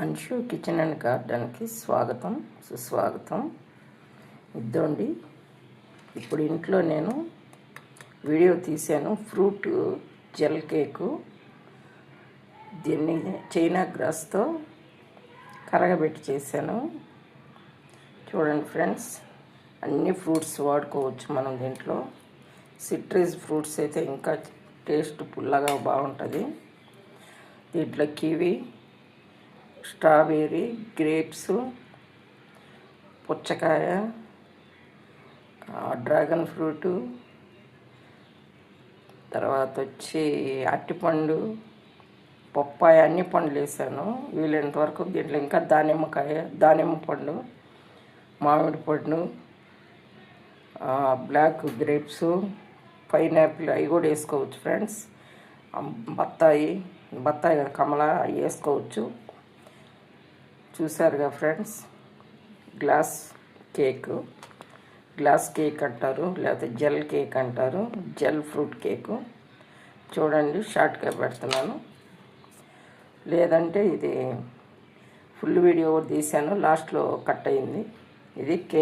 Anshu kitchen and గార్డెన్కి స్వాగతం సుస్వాగతం. ఇద్దండి, ఇప్పుడు ఇంట్లో నేను వీడియో తీశాను. Fruit gel cake. దీన్ని చైనా గ్రాస్తో కరగబెట్టి చేశాను. చూడండి ఫ్రెండ్స్, అన్ని ఫ్రూట్స్ వాడుకోవచ్చు మనం దీంట్లో. సిట్రస్ ఫ్రూట్స్ అయితే ఇంకా టేస్ట్ పుల్లగా బాగుంటుంది. దీంట్లో కివి, స్ట్రాబెర్రీ, గ్రేప్స్, పుచ్చకాయ, డ్రాగన్ ఫ్రూటు, తర్వాత వచ్చి అరటిపండు, పప్పాయ, అన్ని పండ్లు వేసాను వీలైనంత వరకు. దీంట్లో ఇంకా దానిమ్మ పండు, మామిడి పండు, బ్లాక్ గ్రేప్స్, పైనాపిల్ అవి కూడా వేసుకోవచ్చు ఫ్రెండ్స్. బత్తాయి కదా, కమల, అవి వేసుకోవచ్చు. చూసారుగా ఫ్రెండ్స్, గ్లాస్ కేక్ అంటారు, లేకపోతే జెల్ కేక్ అంటారు, జెల్ ఫ్రూట్ కేకు. చూడండి, షార్ట్గా పెడుతున్నాను, లేదంటే ఇది ఫుల్ వీడియో తీశాను, లాస్ట్లో కట్ అయింది. ఇది కేక్.